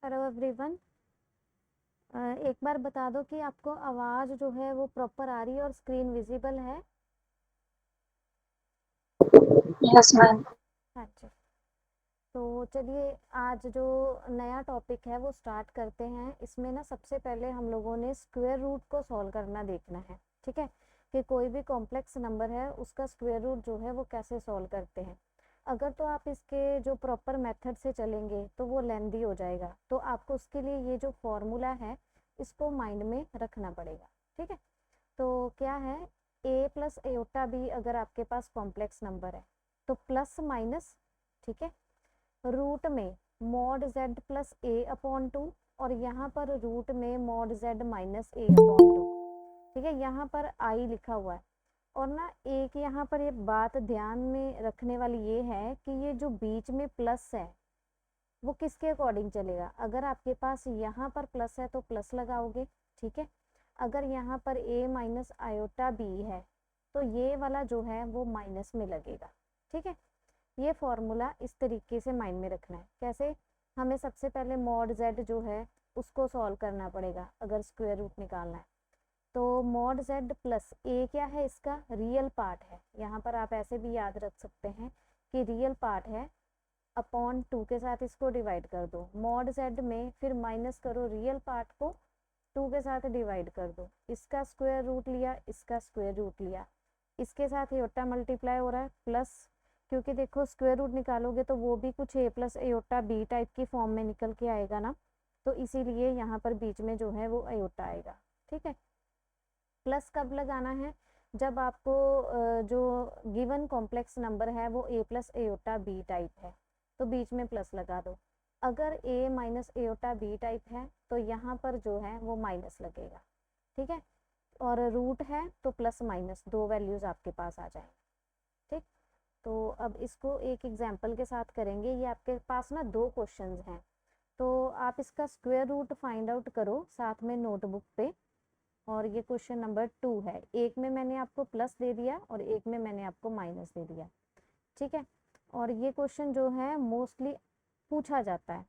Hello everyone. एक बार बता दो कि आपको आवाज़ जो है वो प्रॉपर आ रही है और स्क्रीन विजिबल है। Yes ma'am. हाँ जी। तो चलिए, आज जो नया टॉपिक है वो स्टार्ट करते हैं। इसमें ना सबसे पहले हम लोगों ने स्क्वायर रूट को सॉल्व करना देखना है। ठीक है, कि कोई भी कॉम्प्लेक्स नंबर है उसका स्क्वायर रूट जो है वो कैसे सॉल्व करते हैं। अगर तो आप इसके जो प्रॉपर मेथड से चलेंगे तो वो लेंदी हो जाएगा, तो आपको उसके लिए ये जो फॉर्मूला है इसको माइंड में रखना पड़ेगा। ठीक है, तो क्या है, ए प्लस एयोटा बी अगर आपके पास कॉम्प्लेक्स नंबर है तो प्लस माइनस, ठीक है, रूट में मॉड जेड प्लस ए अपॉन टू, और यहाँ पर रूट में मॉड जेड माइनस ए अपॉन टू। ठीक है, यहाँ पर आई लिखा हुआ है। और ना एक यहाँ पर ये बात ध्यान में रखने वाली ये है कि ये जो बीच में प्लस है वो किसके अकॉर्डिंग चलेगा। अगर आपके पास यहाँ पर प्लस है तो प्लस लगाओगे, ठीक है। अगर यहाँ पर a माइनस आयोटा b है तो ये वाला जो है वो माइनस में लगेगा। ठीक है, ये फॉर्मूला इस तरीके से माइंड में रखना है। कैसे, हमें सबसे पहले मॉड z जो है उसको सॉल्व करना पड़ेगा अगर स्क्वायर रूट निकालना है। तो मॉड z प्लस a क्या है, इसका रियल पार्ट है। यहाँ पर आप ऐसे भी याद रख सकते हैं कि रियल पार्ट है, अपॉन टू के साथ इसको डिवाइड कर दो। मॉड जेड में फिर माइनस करो रियल पार्ट को, टू के साथ डिवाइड कर दो। इसका स्क्वायर रूट लिया, इसका स्क्वायर रूट लिया, इसके साथ एयोटा मल्टीप्लाई हो रहा है प्लस, क्योंकि देखो स्क्वायर रूट निकालोगे तो वो भी कुछ ए प्लस एयोटा बी टाइप की फॉर्म में निकल के आएगा ना, तो इसीलिए यहाँ पर बीच में जो है वो एयोटा आएगा। ठीक है, प्लस कब लगाना है, जब आपको जो गिवन कॉम्प्लेक्स नंबर है वो ए प्लस एयोटा बी टाइप है तो बीच में प्लस लगा दो। अगर ए माइनस एयोटा बी टाइप है तो यहाँ पर जो है वो माइनस लगेगा। ठीक है, और रूट है तो प्लस माइनस दो वैल्यूज आपके पास आ जाएंगे। ठीक, तो अब इसको एक एग्जाम्पल के साथ करेंगे। ये आपके पास ना दो क्वेश्चंस हैं, तो आप इसका स्क्वायर रूट फाइंड आउट करो साथ में नोटबुक पे। और ये क्वेश्चन नंबर 2 है, एक में मैंने आपको प्लस दे दिया और एक में मैंने आपको माइनस दे दिया। ठीक है, और ये क्वेश्चन जो है मोस्टली पूछा जाता है।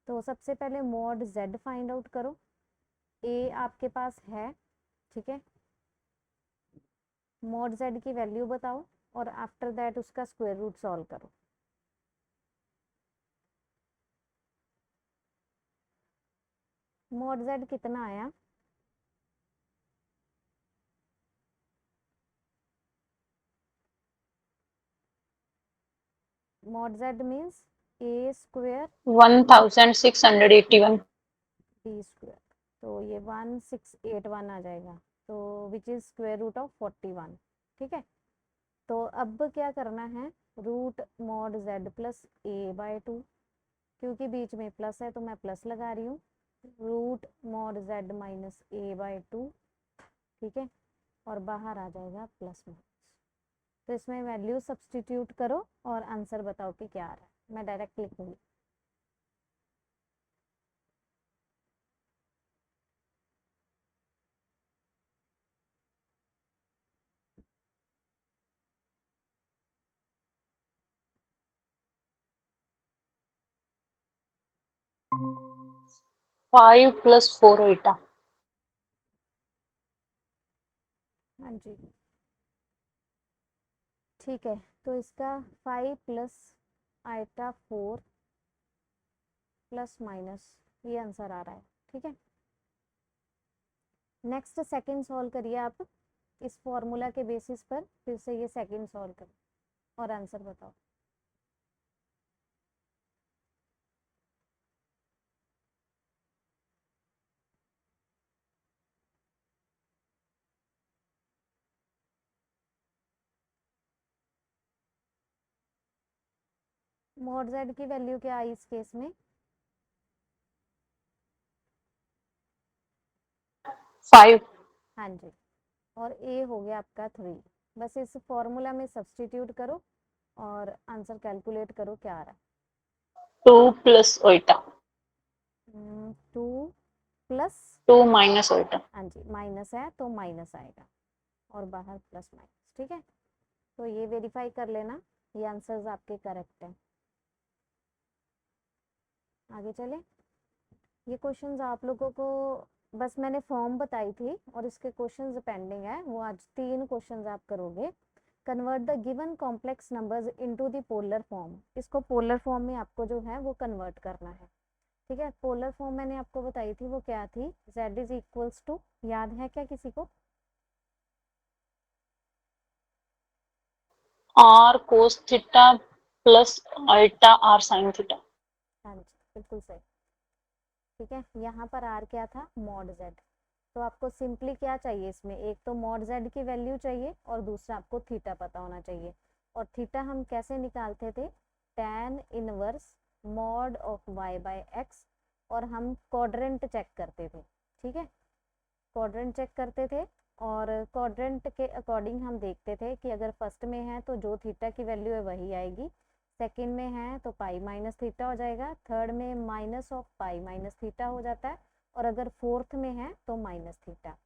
तो सबसे पहले मॉड जेड फाइंड आउट करो, ए आपके पास है, ठीक है, मॉड जेड की वैल्यू बताओ और आफ्टर दैट उसका स्क्वायर रूट सॉल्व करो। मॉड जेड कितना आया, mod z means a square 1681। B square, तो ये 1681 आ जाएगा, तो which is square root of 41। ठीक है, तो अब क्या करना है, root mod z plus a by two, क्योंकि बीच में प्लस है तो मैं प्लस लगा रही हूँ, root mod z minus a by two. ठीक है, और बाहर आ जाएगा प्लस माइनस। तो इसमें वैल्यू सब्सटीट्यूट करो और आंसर बताओ कि क्या आ रहा है। मैं डायरेक्ट लिखूंगी। 5 + 4 एटा। हाँ जी, ठीक है, तो इसका 5 प्लस आइटा 4 प्लस माइनस ये आंसर आ रहा है। ठीक है, नेक्स्ट सेकंड सॉल्व करिए आप इस फॉर्मूला के बेसिस पर, फिर से ये सेकंड सॉल्व करो और आंसर बताओ। मॉड जेड की वैल्यू क्या आई इस केस में, 5। हाँ जी, और ए हो गया आपका 3। बस इस फॉर्मूला में सब्सटीट्यूट करो और आंसर कैलकुलेट करो क्या आ रहा 2 + एटा। है। 2 प्लस, 2 - एटा। हाँ जी माइनस है तो माइनस आएगा और बाहर प्लस माइनस। ठीक है, तो ये वेरीफाई कर लेना, ये आंसर्स आपके करेक्ट हैं। आगे चले, ये क्वेश्चंस आप लोगों को बस मैंने फॉर्म बताई थी और इसके क्वेश्चंस पेंडिंग है, वो आज 3 क्वेश्चंस आप करोगे। Convert the given complex numbers into the polar form, इसको पोलर फॉर्म में आपको जो है वो कन्वर्ट करना है। ठीक है, पोलर फॉर्म मैंने आपको बताई थी, वो क्या थी, z इज इक्वल्स टू, याद है क्या किसी को? r cos थीटा प्लस अल्टा r sin थीटा। हाँ जी, बिल्कुल सही। ठीक है, यहाँ पर r क्या था, मॉड z। तो आपको सिंपली क्या चाहिए इसमें, एक तो मॉड z की वैल्यू चाहिए और दूसरा आपको थीटा पता होना चाहिए। और थीटा हम कैसे निकालते थे, tan inverse mod of y by x, और हम क्वाड्रेंट चेक करते थे। ठीक है, क्वाड्रेंट चेक करते थे और क्वाड्रेंट के अकॉर्डिंग हम देखते थे कि अगर फर्स्ट में है तो जो थीटा की वैल्यू है वही आएगी, सेकंड में है तो पाई माइनस थीटा हो जाएगा, थर्ड में minus of pi minus theta हो जाता है, और अगर फोर्थ में है तो माइनस थीटा।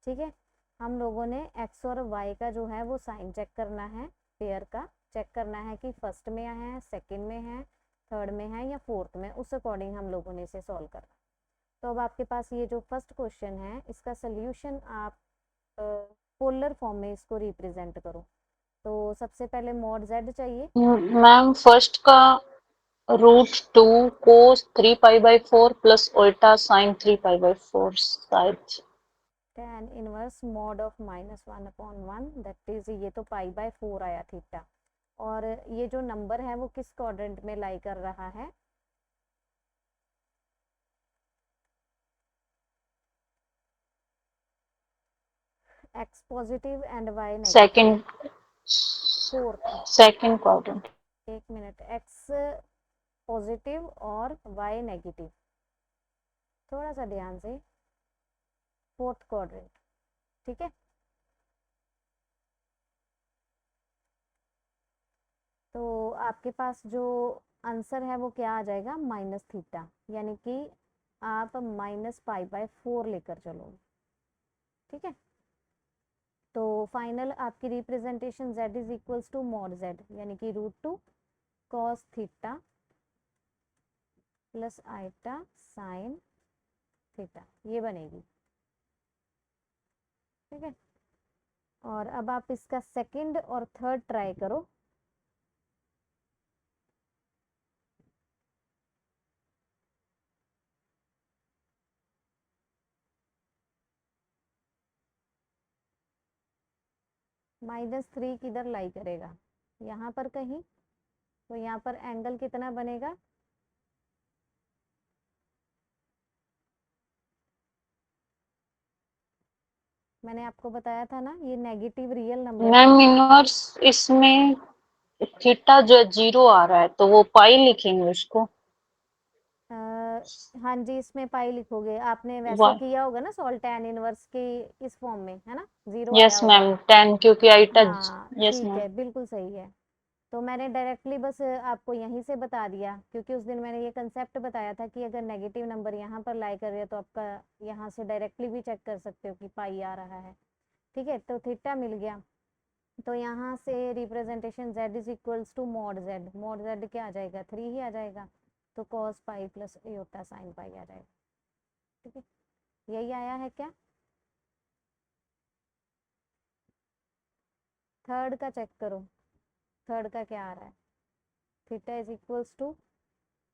ठीक है, हम लोगों ने एक्स और वाई का जो है वो साइन चेक करना है, पेयर का चेक करना है कि फर्स्ट में है, सेकंड में है, थर्ड में है या फोर्थ में, उस अकॉर्डिंग हम लोगों ने इसे सॉल्व करना। तो अब आपके पास ये जो फर्स्ट क्वेश्चन है इसका सोल्यूशन आप पोलर फॉर्म में इसको रिप्रेजेंट करो। तो सबसे पहले मॉड z चाहिए। मैम फर्स्ट का √2 cos 3π/4 प्लस उल्टा sin 3π/4 शायद। tan inverse mod of -1/1, that is, ये तो पाई/4 आया थीटा। और ये जो नंबर है वो किस क्वाड्रेंट में लाई कर रहा है, x positive and y negative, second fourth. Second quadrant. एक मिनट, x पॉजिटिव और y नेगेटिव, थोड़ा सा ध्यान से, फोर्थ क्वाड्रेंट। ठीक है, तो आपके पास जो आंसर है वो क्या आ जाएगा, माइनस थीटा, यानी कि आप -पाई/4 लेकर चलोगे। ठीक है, तो फाइनल आपकी representation z is equals to mod z, यानी कि √2 cos theta plus iota sine theta, ये बनेगी। ठीक है, और अब आप इसका सेकंड और थर्ड ट्राई करो। -3 किधर लाई करेगा, यहाँ पर कहीं, तो यहाँ पर एंगल कितना बनेगा, मैंने आपको बताया था ना ये नेगेटिव रियल नंबर है। मैम इनवर्स इसमें थीटा जो 0 आ रहा है तो वो पाई लिखेंगे उसको। आ, हाँ जी, इसमें पाई लिखोगे, आपने वैसे वाई किया होगा ना सॉल्व tan इनवर्स की इस फॉर्म में, है ना, 0 आया यस होगा। मैम 10 क्योंकि आइटा। हाँ यस ठीक मैम। है, बिल्कुल सही है। तो मैंने डायरेक्टली बस आपको यहीं से बता दिया, क्योंकि उस दिन मैंने ये कंसेप्ट बताया था कि अगर नेगेटिव नंबर यहाँ पर लाई कर रहे हो तो आपका यहाँ से डायरेक्टली भी चेक कर सकते हो कि पाई आ रहा है। ठीक है, तो थीटा मिल गया, तो यहाँ से representation z is equals to mod z, mod z क्या आ जाएगा, 3 ही आ जाएगा, तो cos pi plus iota sine pi आ जाएगा। ठीक है, यही आया है क्या? थर्ड का चेक करो, थर्ड का क्या आ रहा है, theta is equals to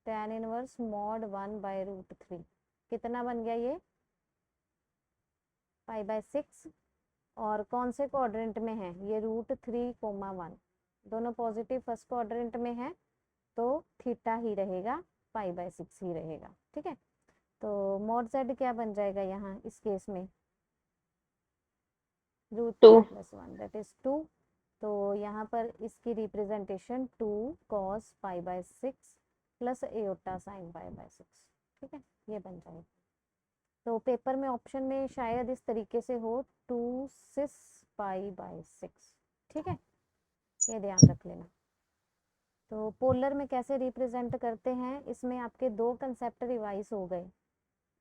tan inverse mod 1/√3, कितना बन गया ये, पाई/6, और कौन से क्वाड्रेंट में है ये, √3, 1, दोनों पॉजिटिव फर्स्ट क्वाड्रेंट में है, तो थीटा ही रहेगा, पाई/6 ही रहेगा। ठीक है, तो मॉड z क्या बन जाएगा यहाँ इस केस में, √2 2 + 1 दैट इज 2, तो यहाँ पर इसकी representation 2 cos pi plus iota sine pi. ठीक है, ये बन जाएगा। तो पेपर में ऑप्शन में शायद इस तरीके से हो, 2 cis पाई/6। ठीक है, ये ध्यान रख लेना। तो पोलर में कैसे रिप्रेजेंट करते हैं, इसमें आपके 2 कंसेप्ट रिवाइज हो गए,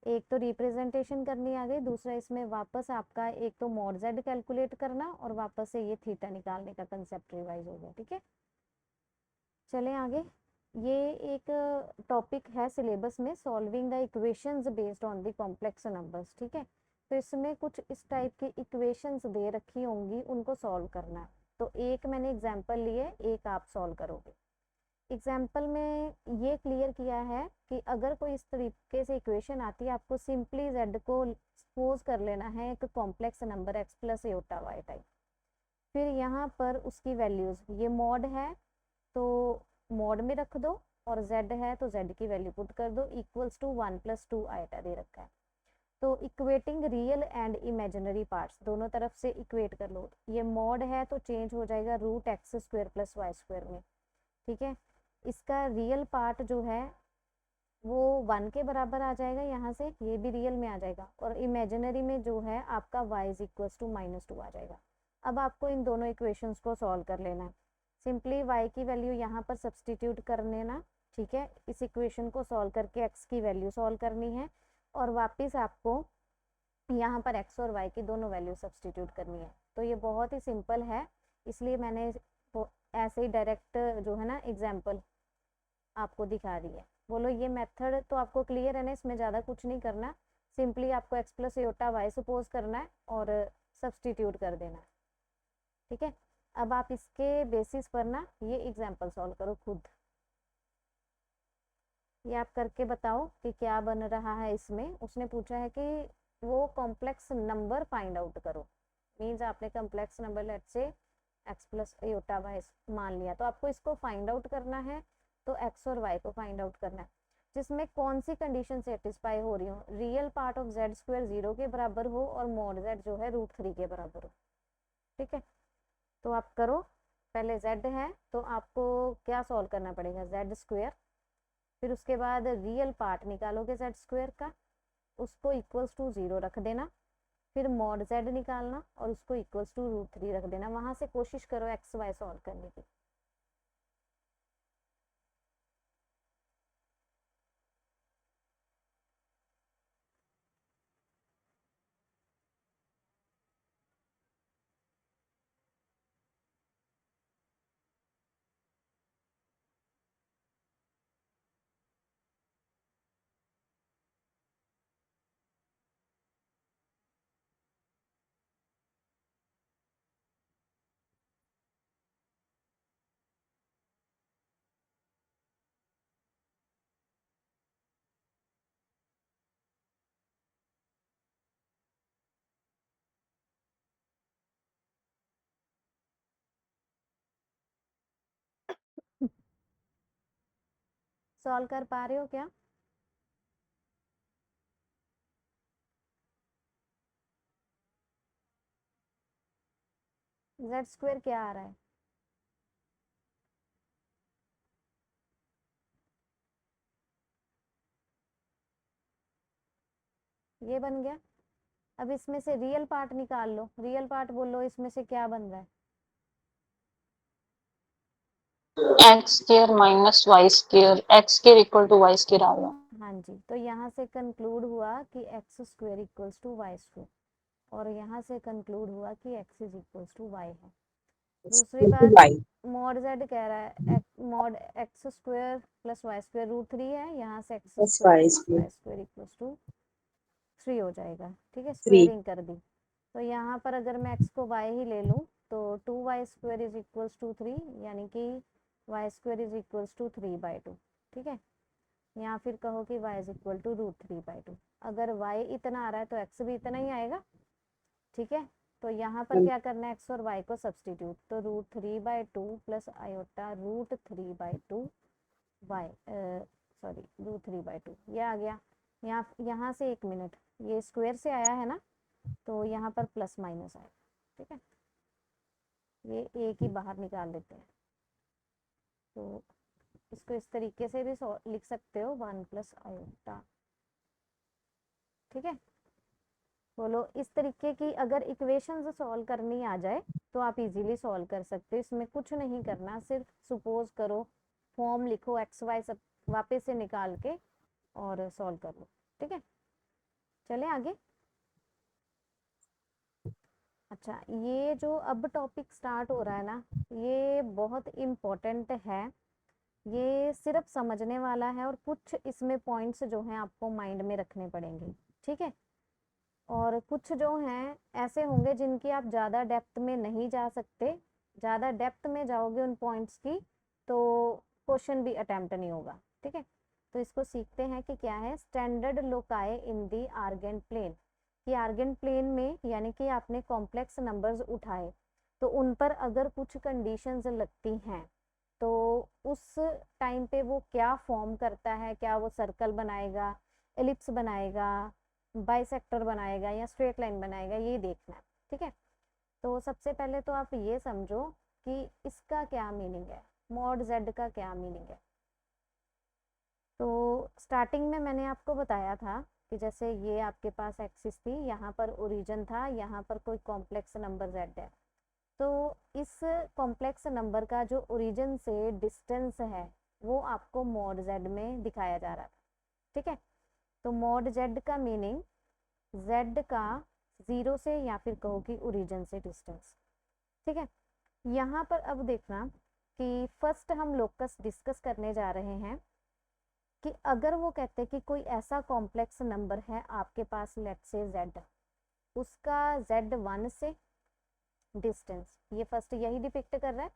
एक तो रिप्रेजेंटेशन करनी आ गई, दूसरा इसमें वापस आपका एक तो मॉड z कैलकुलेट करना और वापस से ये थीटा निकालने का कंसेप्ट रिवाइज हो गया। ठीक है, चलें आगे। ये एक टॉपिक है सिलेबस में, solving the equations based on the complex numbers, ठीक है। तो इसमें कुछ इस टाइप की इक्वेशंस दे रखी होंगी, उनको सॉल्व करना है। तो एक मैंने एग्जांपल लिए, एक आप सॉल्व करोगे। एग्जाम्पल में ये क्लियर किया है कि अगर कोई इस तरीके से इक्वेशन आती है, आपको सिंपली जेड को सपोज कर लेना है एक complex number x plus iota y type. फिर यहाँ पर उसकी वैल्यूज, ये मॉड है तो मॉड में रख दो, और z है तो z की वैल्यू पुट कर दो, इक्वल्स टू 1 + 2 आइटा दे रखा है। तो equating real and imaginary parts, दोनों तरफ से इक्वेट कर लो। ये मॉड है तो चेंज हो जाएगा √x² + y² में, ठीक है। इसका रियल पार्ट जो है वो 1 के बराबर आ जाएगा, यहाँ से ये भी रियल में आ जाएगा, और इमेजिनरी में जो है आपका y = -2 आ जाएगा। अब आपको इन दोनों इक्वेशंस को सॉल्व कर लेना है। सिंपली y की वैल्यू यहाँ पर सब्सटीट्यूट कर लेना, ठीक है। इस इक्वेशन को सॉल्व करके x की वैल्यू सॉल्व करनी है, और वापस आपको यहाँ पर x और y की दोनों वैल्यू सब्सटीट्यूट करनी है। तो ये बहुत ही सिंपल है, इसलिए मैंने ऐसे ही डायरेक्ट जो है ना एग्जाम्पल आपको दिखा रही है। बोलो ये मेथड तो आपको क्लियर है ना, इसमें ज़्यादा कुछ नहीं करना, सिंपली आपको x + एटा y सपोज करना है और सब्सटीट्यूट कर देना है, ठीक है। अब आप इसके बेसिस पर ना ये एग्जाम्पल सॉल्व करो खुद। ये आप करके बताओ कि क्या बन रहा है इसमें। उसने पूछा है कि वो कॉम्प्लेक्स नंबर फाइंड आउट करो, मीन्स आपने कॉम्प्लेक्स नंबर लेट से x + एटा y मान लिया, तो आपको इसको फाइंड आउट करना है। तो x और y को फाइंड आउट करना है, जिसमें कौन सी कंडीशन सेटिस्फाई हो रही हो, रियल पार्ट ऑफ z² 0 के बराबर हो और मॉड z जो है √3 के बराबर हो, ठीक है। तो आप करो, पहले z है तो आपको क्या सॉल्व करना पड़ेगा, z²। फिर उसके बाद रियल पार्ट निकालोगे z² का, उसको इक्वल्स टू 0 रख देना। फिर मॉड z निकालना और उसको इक्वल्स टू √3 रख देना। वहां से कोशिश करो एक्स वाई सॉल्व करने की। सॉल्व कर पा रहे हो क्या? z² क्या आ रहा है? ये बन गया। अब इसमें से रियल पार्ट निकाल लो, रियल पार्ट बोलो इसमें से क्या बन रहा है। x² - y², x² = y² आ गया। हाँ जी, तो यहाँ से कंक्लूड हुआ कि x² = y², और यहाँ से कंक्लूड हुआ कि x = y है। दूसरी बात, मॉड z कह रहा है मॉड x² + y² √3 है, यहाँ से x² + y² = 3 हो जाएगा, ठीक है। स्क्वेयरिंग कर दी, तो यहाँ पर अगर मैं x को y ही ले लूँ तो 2y² = 3, यानी कि y² = 3/2, ठीक है। या फिर कहो कि y = √3/2। अगर y इतना आ रहा है तो x भी इतना ही आएगा, ठीक है। तो यहाँ पर क्या करना है, x और y को सब्सटीट्यूट, तो √3/2 + आयोटा √3/2 y, सॉरी √3/2 ये आ गया। यहाँ से 1 मिनट, ये स्क्वायर से आया है ना, तो यहाँ पर प्लस माइनस आएगा, ठीक है। ये एक ही बाहर निकाल देते हैं, तो इसको इस तरीके से भी लिख सकते हो, 1 + आयोटा, ठीक है। बोलो इस तरीके की अगर इक्वेशंस सॉल्व करनी आ जाए तो आप इजीली सॉल्व कर सकते हो, इसमें कुछ नहीं करना, सिर्फ सपोज करो, फॉर्म लिखो, एक्स वाई सब वापस से निकाल के और सॉल्व कर लो, ठीक है। चले आगे। अच्छा, ये जो अब टॉपिक स्टार्ट हो रहा है ना, ये बहुत इम्पोर्टेंट है, ये सिर्फ समझने वाला है और कुछ इसमें पॉइंट्स जो हैं आपको माइंड में रखने पड़ेंगे, ठीक है। और कुछ जो हैं ऐसे होंगे जिनकी आप ज़्यादा डेप्थ में नहीं जा सकते, ज़्यादा डेप्थ में जाओगे उन पॉइंट्स की तो क्वेश्चन भी अटेम्प्ट नहीं होगा, ठीक है। तो इसको सीखते हैं कि क्या है स्टैंडर्ड लोकाई इन दी आर्गेन प्लेन। कि आर्गेन प्लेन में यानी कि आपने कॉम्प्लेक्स नंबर्स उठाए तो उन पर अगर कुछ कंडीशंस लगती हैं तो उस टाइम पे वो क्या फॉर्म करता है, क्या वो सर्कल बनाएगा, एलिप्स बनाएगा, बाइसेक्टर बनाएगा या स्ट्रेट लाइन बनाएगा, ये देखना है, ठीक है। तो सबसे पहले तो आप ये समझो कि इसका क्या मीनिंग है, मॉड जेड का क्या मीनिंग है। तो स्टार्टिंग में मैंने आपको बताया था कि जैसे ये आपके पास एक्सिस थी, यहाँ पर ओरिजिन था, यहाँ पर कोई कॉम्प्लेक्स नंबर जेड है। तो इस कॉम्प्लेक्स नंबर का जो ओरिजिन से डिस्टेंस है वो आपको मॉड जेड में दिखाया जा रहा था, ठीक है। तो मॉड जेड का मीनिंग जेड का 0 से या फिर कहो कि ओरिजिन से डिस्टेंस, ठीक है। यहाँ पर अब देखना कि फर्स्ट हम लोकस डिस्कस करने जा रहे हैं कि अगर वो कहते हैं कि कोई ऐसा कॉम्प्लेक्स नंबर है आपके पास, लेट से जेड, उसका z1 से डिस्टेंस, ये फर्स्ट यही डिपिक्ट कर रहा है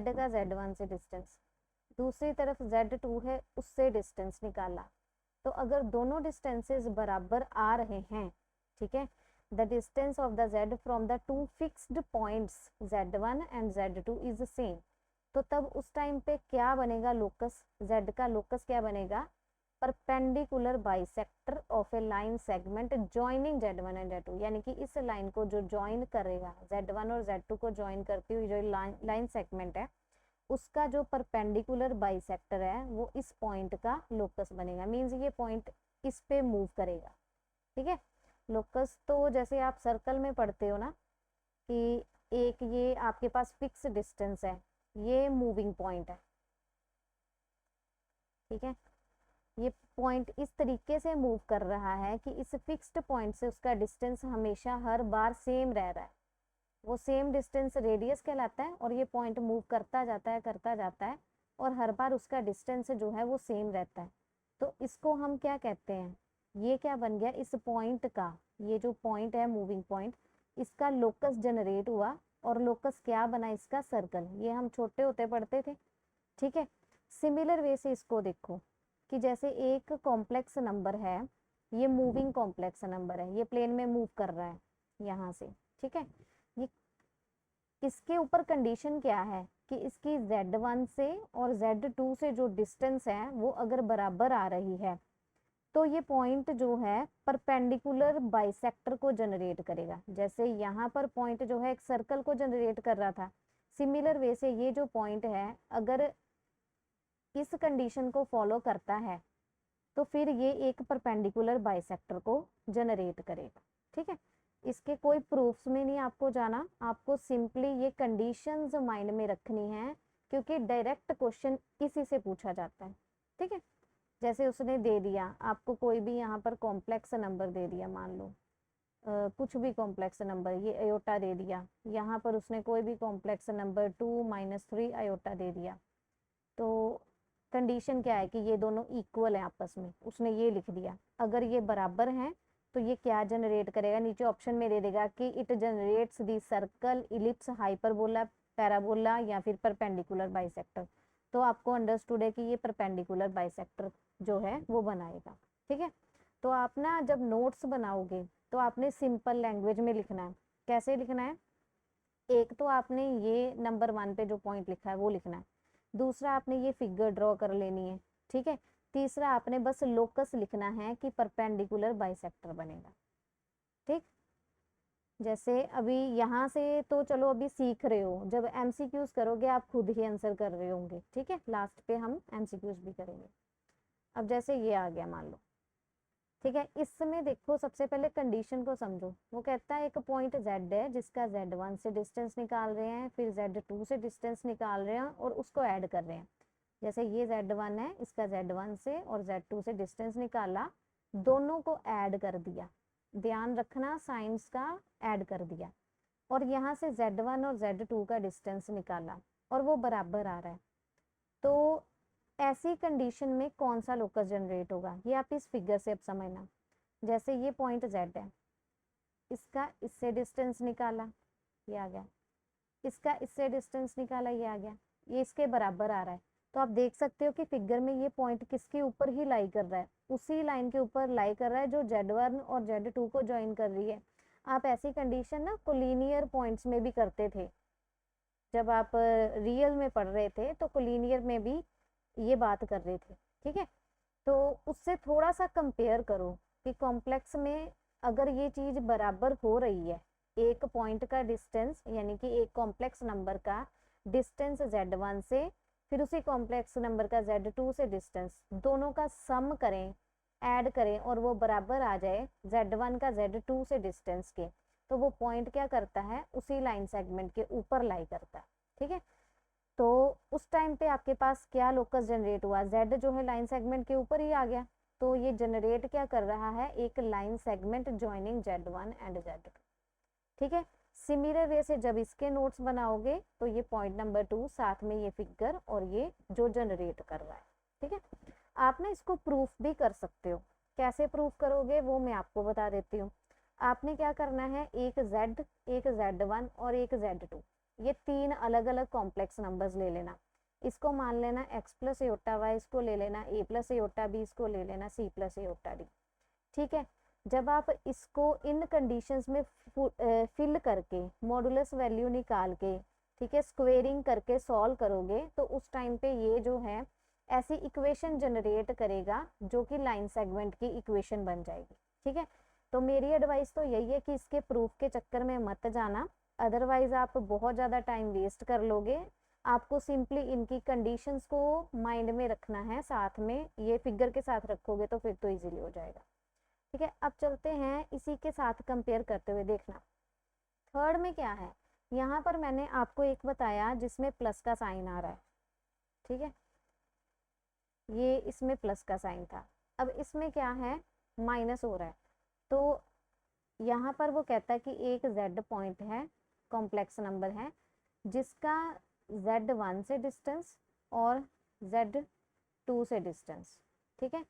z का z1 से डिस्टेंस, दूसरी तरफ z2 है उससे डिस्टेंस निकाला। तो अगर दोनों डिस्टेंसेस बराबर आ रहे हैं, ठीक है, the distance of the z from the two fixed points z1 and z2 is same, तो तब उस टाइम पे क्या बनेगा लोकस, z का लोकस क्या बनेगा, perpendicular bisector of A line segment joining z1 and z2, यानी कि इस लाइन को जो ज्वाइन करेगा, z1 और z2 को ज्वाइन करती हुई जो लाइन सेगमेंट है उसका जो परपेंडिकुलर बाइसेक्टर है वो इस पॉइंट का लोकस बनेगा। मीन्स ये पॉइंट इस पे मूव करेगा, ठीक है। लोकस तो जैसे आप सर्कल में पढ़ते हो ना कि एक ये आपके पास फिक्स डिस्टेंस है, ये मूविंग पॉइंट है, ठीक है। ये पॉइंट इस तरीके से मूव कर रहा है कि इस फिक्स्ड पॉइंट से उसका डिस्टेंस हमेशा हर बार सेम रह रहा है, वो सेम डिस्टेंस रेडियस कहलाता है। और ये पॉइंट मूव करता जाता है और हर बार उसका डिस्टेंस जो है वो सेम रहता है। तो इसको हम क्या कहते हैं, ये क्या बन गया, इस पॉइंट का, ये जो पॉइंट है मूविंग पॉइंट, इसका लोकस जनरेट हुआ और लोकस क्या बना, इसका सर्कल। ये हम छोटे होते पढ़ते थे, ठीक है। सिमिलर वे से इसको देखो कि जैसे एक कॉम्प्लेक्स नंबर है, ये मूविंग कॉम्प्लेक्स नंबर है, ये प्लेन में मूव कर रहा है यहाँ से, ठीक है। ये इसके ऊपर कंडीशन क्या है कि इसकी z1 से और z2 से जो डिस्टेंस है वो अगर बराबर आ रही है तो ये पॉइंट जो है परपेंडिकुलर बाइसेक्टर को जनरेट करेगा। जैसे यहाँ पर पॉइंट जो है एक सर्कल को जनरेट कर रहा था, सिमिलर वे से ये जो पॉइंट है अगर इस कंडीशन को फॉलो करता है तो फिर ये एक परपेंडिकुलर बाइसेक्टर को जनरेट करेगा, ठीक है। इसके कोई प्रूफ्स में नहीं आपको जाना, आपको सिंपली ये कंडीशंस माइंड में रखनी है क्योंकि डायरेक्ट क्वेश्चन इसी से पूछा जाता है, ठीक है। जैसे उसने दे दिया आपको कोई भी यहाँ पर कॉम्प्लेक्स नंबर दे दिया, मान लो कुछ भी कॉम्प्लेक्स नंबर, ये अयोटा दे दिया, यहाँ पर उसने कोई भी कॉम्प्लेक्स नंबर 2 - 3 अयोटा दे दिया। तो कंडीशन क्या है कि ये दोनों इक्वल है आपस में, उसने ये लिख दिया। अगर ये बराबर हैं तो ये क्या जनरेट करेगा, नीचे ऑप्शन में दे देगा कि it generates the circle, ellipse, hyperbola, parabola या फिर परपेंडिकुलर बाइसेक्टर। तो आपको अंडरस्टूड है कि ये परपेंडिकुलर बाइसेक्टर जो है वो बनाएगा, ठीक है। तो आप ना जब नोट्स बनाओगे तो आपने सिंपल लैंग्वेज में लिखना है। कैसे लिखना है, एक तो आपने ये नंबर 1 पे जो पॉइंट लिखा है वो लिखना है, दूसरा आपने ये फिगर ड्रॉ कर लेनी है, ठीक है। तीसरा आपने बस लोकस लिखना है कि परपेंडिकुलर बाइसेक्टर बनेगा, ठीक। जैसे अभी यहाँ से तो चलो अभी सीख रहे हो, जब एमसीक्यूज करोगे आप खुद ही आंसर कर रहे होंगे, ठीक है। लास्ट पे हम एमसीक्यूज भी करेंगे। अब जैसे ये आ गया मान लो, ठीक है। इसमें देखो सबसे पहले कंडीशन को समझो। वो कहता है एक पॉइंट z है जिसका z1 से डिस्टेंस निकाल रहे हैं, फिर z2 से डिस्टेंस निकाल रहे हैं और उसको ऐड कर रहे हैं। जैसे ये z1 है, इसका z1 से और z2 से डिस्टेंस निकाला, दोनों को ऐड कर दिया, ध्यान रखना साइंस का, ऐड कर दिया। और यहाँ से z1 और z2 का डिस्टेंस निकाला और वो बराबर आ रहा है। तो ऐसी कंडीशन में कौन सा लोकस जनरेट होगा, ये आप इस फिगर से अब समझना। जैसे ये पॉइंट Z है, इसका इससे डिस्टेंस निकाला, ये आ गया, इसका इससे डिस्टेंस निकाला, ये आ गया, ये इसके बराबर आ रहा है। तो आप देख सकते हो कि फिगर में ये पॉइंट किसके ऊपर ही लाई कर रहा है, उसी लाइन के ऊपर लाई कर रहा है जो Z1 और Z2 को ज्वाइन कर रही है। आप ऐसी कंडीशन ना कोलिनियर पॉइंट्स में भी करते थे, जब आप रियल में पढ़ रहे थे तो कोलिनियर में भी ये बात कर रहे थे, ठीक है। तो उससे थोड़ा सा कंपेयर करो कि कॉम्प्लेक्स में अगर ये चीज बराबर हो रही है, एक पॉइंट का डिस्टेंस यानी कि एक कॉम्प्लेक्स नंबर का डिस्टेंस Z1 से, फिर उसी कॉम्प्लेक्स नंबर का Z2 से डिस्टेंस, दोनों का सम करें, ऐड करें और वो बराबर आ जाए Z1 का Z2 से डिस्टेंस के, तो वो पॉइंट क्या करता है, उसी लाइन सेगमेंट के ऊपर लाई करता है, ठीक है। तो उस टाइम पे आपके पास क्या लोकस जनरेट हुआ, Z जो है लाइन सेगमेंट के ऊपर ही आ गया, तो ये जनरेट क्या कर रहा है, एक line segment joining Z1 and Z2, ठीक है। सिमिलर वे से जब इसके नोट्स बनाओगे तो ये पॉइंट नंबर 2 साथ में ये फिगर और ये जो जनरेट कर रहा है, ठीक है। आप ना इसको प्रूफ भी कर सकते हो, कैसे प्रूफ करोगे वो मैं आपको बता देती हूँ। आपने क्या करना है, एक Z, एक Z1 और एक Z2, ये तीन अलग अलग कॉम्प्लेक्स नंबर्स ले लेना। इसको मान लेना x प्लस एयोटा y, इसको ले लेना a प्लस एयोटा b, इसको ले लेना c प्लस एयोटा d, ठीक है। जब आप इसको इन कंडीशंस में फिल करके मॉडुलस वैल्यू निकाल के, ठीक है, स्क्वेयरिंग करके सॉल्व करोगे तो उस टाइम पे ये जो है ऐसी इक्वेशन जनरेट करेगा जो कि लाइन सेगमेंट की इक्वेशन बन जाएगी, ठीक है। तो मेरी एडवाइस तो यही है कि इसके प्रूफ के चक्कर में मत जाना, अदरवाइज आप बहुत ज़्यादा टाइम वेस्ट कर लोगे। आपको सिंपली इनकी कंडीशंस को माइंड में रखना है, साथ में ये फिगर के साथ रखोगे तो फिर तो इजीली हो जाएगा, ठीक है। अब चलते हैं इसी के साथ कंपेयर करते हुए, देखना थर्ड में क्या है। यहाँ पर मैंने आपको एक बताया जिसमें प्लस का साइन आ रहा है, ठीक है, ये इसमें प्लस का साइन था, अब इसमें क्या है, माइनस हो रहा है। तो यहाँ पर वो कहता है कि एक Z पॉइंट है, कॉम्प्लेक्स नंबर है, जिसका Z1 से डिस्टेंस और Z2 से डिस्टेंस, ठीक है,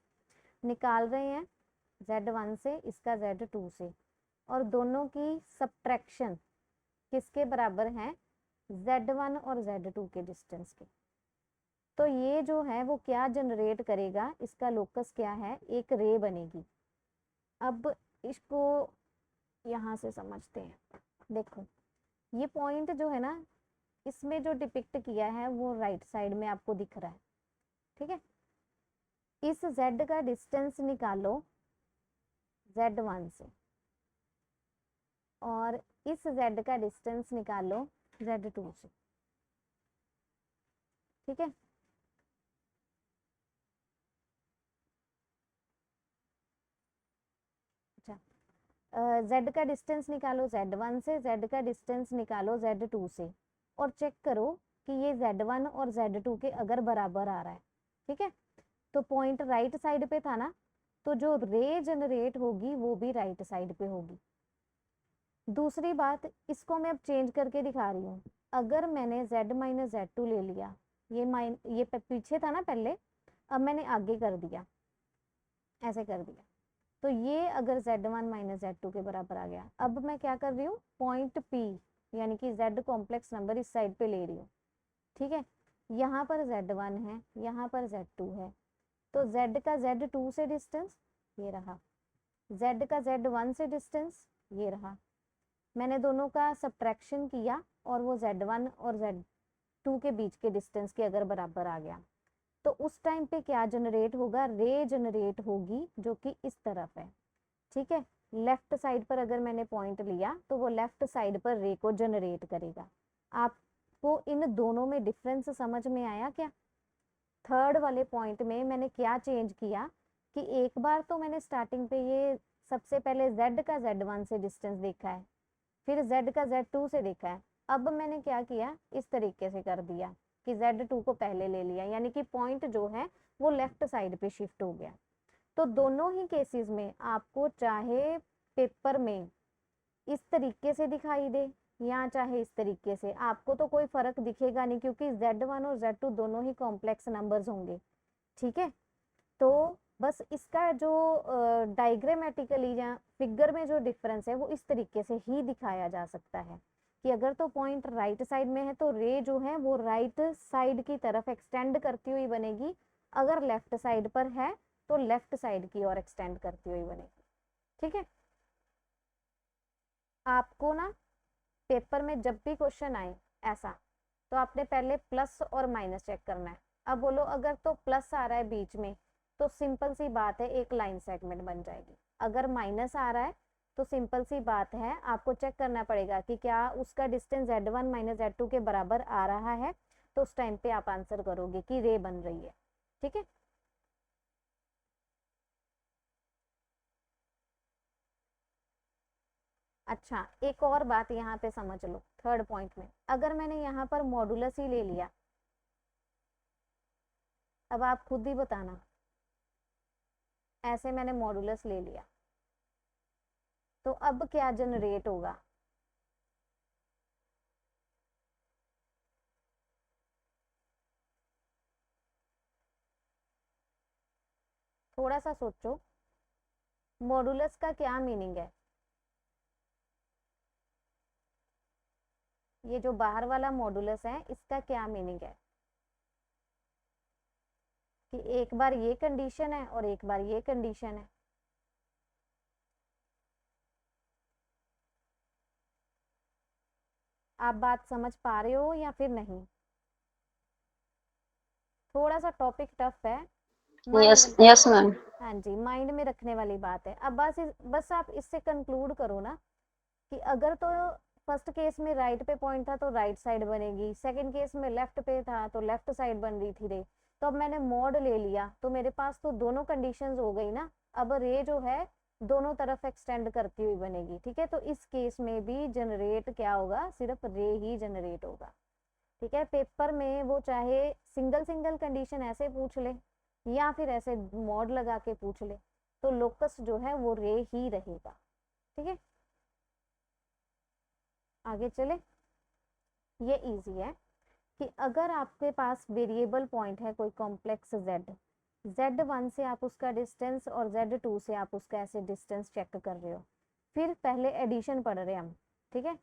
निकाल रहे हैं Z1 से, इसका Z2 से, और दोनों की सब्ट्रैक्शन किसके बराबर है, Z1 और Z2 के डिस्टेंस के। तो ये जो है वो क्या जनरेट करेगा, इसका लोकस क्या है, एक रे बनेगी। अब इसको यहाँ से समझते हैं, देखो ये पॉइंट जो है ना, इसमें जो डिपिक्ट किया है वो राइट साइड में आपको दिख रहा है, ठीक है। इस Z का डिस्टेंस निकालो Z1 से, और इस Z का डिस्टेंस निकालो Z2 से, ठीक है। अच्छा, Z का डिस्टेंस निकालो Z1 से, Z का डिस्टेंस निकालो Z2 से, और चेक करो कि ये Z1 और Z2 के अगर बराबर आ रहा है, ठीक है। तो पॉइंट राइट साइड पे था ना, तो जो रे जनरेट होगी वो भी राइट साइड पे होगी। दूसरी बात, इसको मैं अब चेंज करके दिखा रही हूँ। अगर मैंने Z माइनस Z2 ले लिया, ये पीछे था ना पहले, अब मैंने आगे कर दिया, ऐसे कर दिया, तो ये अगर Z1 माइनस Z2 के बराबर आ गया। अब मैं क्या कर रही हूँ, पॉइंट P यानी कि Z कॉम्प्लेक्स नंबर इस साइड पे ले रही हूँ, ठीक है। यहाँ पर Z1 है, यहाँ पर Z2 है, तो Z का Z2 से डिस्टेंस ये रहा, Z का Z1 से डिस्टेंस ये रहा। मैंने दोनों का सब्ट्रैक्शन किया और वो Z1 और Z2 के बीच के डिस्टेंस के अगर बराबर आ गया, तो उस टाइम पे क्या जनरेट होगा, रे जनरेट होगी जो कि इस तरफ है, ठीक है। लेफ्ट साइड पर अगर मैंने पॉइंट लिया तो वो लेफ्ट साइड पर रे को जनरेट करेगा। आपको इन दोनों में डिफरेंस समझ में आया क्या? थर्ड वाले पॉइंट में मैंने क्या चेंज किया कि एक बार तो मैंने स्टार्टिंग पे ये सबसे पहले Z का Z1 से डिस्टेंस देखा है, फिर Z का Z2 से देखा है। अब मैंने क्या किया, इस तरीके से कर दिया कि Z2 को पहले ले लिया, यानी कि पॉइंट जो है वो लेफ्ट साइड पे शिफ्ट हो गया। तो दोनों ही केसेस में आपको चाहे पेपर में इस तरीके से दिखाई दे या चाहे इस तरीके से, आपको तो कोई फर्क दिखेगा नहीं, क्योंकि Z1 और Z2 दोनों ही कॉम्प्लेक्स नंबर्स होंगे। ठीक है, तो बस इसका जो डायग्रामेटिकली या फिगर में जो डिफरेंस है वो इस तरीके से ही दिखाया जा सकता है कि अगर तो पॉइंट राइट साइड में है तो रे जो है वो राइट साइड की तरफ एक्सटेंड करती हुई बनेगी, अगर लेफ्ट साइड पर है तो लेफ्ट साइड की ओर एक्सटेंड करती हुई बनेगी। ठीक है, आपको ना पेपर में जब भी क्वेश्चन आए ऐसा, तो आपने पहले प्लस और माइनस चेक करना है। अब बोलो अगर तो प्लस आ रहा है बीच में तो सिंपल सी बात है एक लाइन सेगमेंट बन जाएगी, अगर माइनस आ रहा है तो सिंपल सी बात है आपको चेक करना पड़ेगा कि क्या उसका डिस्टेंस z1 माइनस z2 के बराबर आ रहा है, तो उस टाइम पे आप आंसर करोगे कि रे बन रही है। ठीक है, अच्छा एक और बात यहाँ पे समझ लो, थर्ड पॉइंट में अगर मैंने यहाँ पर मॉडुलस ही ले लिया, अब आप खुद ही बताना, ऐसे मैंने मॉडुलस ले लिया तो अब क्या जनरेट होगा? थोड़ा सा सोचो, मॉडुलस का क्या मीनिंग है? ये जो बाहर वाला मॉडुलस है इसका क्या मीनिंग है कि एक बार ये कंडीशन है और एक बार ये कंडीशन है। आप बात समझ पा रहे हो या फिर नहीं? थोड़ा सा टॉपिक टफ है, यस माइंड, यस मैम। हाँ जी माइंड में रखने वाली बात है। अब बस आप इससे कंक्लूड करो ना कि अगर तो फर्स्ट केस में राइट पे पॉइंट था तो राइट साइड बनेगी, सेकंड केस में लेफ्ट पे था तो लेफ्ट साइड बन रही थी रे, तो अब मैंने मॉड ले लिया तो मेरे पास तो दोनों कंडीशंस हो गई ना, अब रे जो है दोनों तरफ एक्सटेंड करती हुई बनेगी। ठीक है, तो इस केस में भी जनरेट क्या होगा, सिर्फ रे ही जनरेट होगा। ठीक है, पेपर में वो चाहे सिंगल सिंगल कंडीशन ऐसे पूछ ले या फिर ऐसे मॉड लगा के पूछ ले, तो लोकस जो है वो रे ही रहेगा। ठीक है, आगे चले, ये इजी है कि अगर आपके पास वेरिएबल पॉइंट है कोई कॉम्प्लेक्स z1 से आप उसका डिस्टेंस और z2 से आप उसका ऐसे डिस्टेंस चेक कर रहे हो, फिर पहले एडिशन पढ़ रहे हैं हम। ठीक है,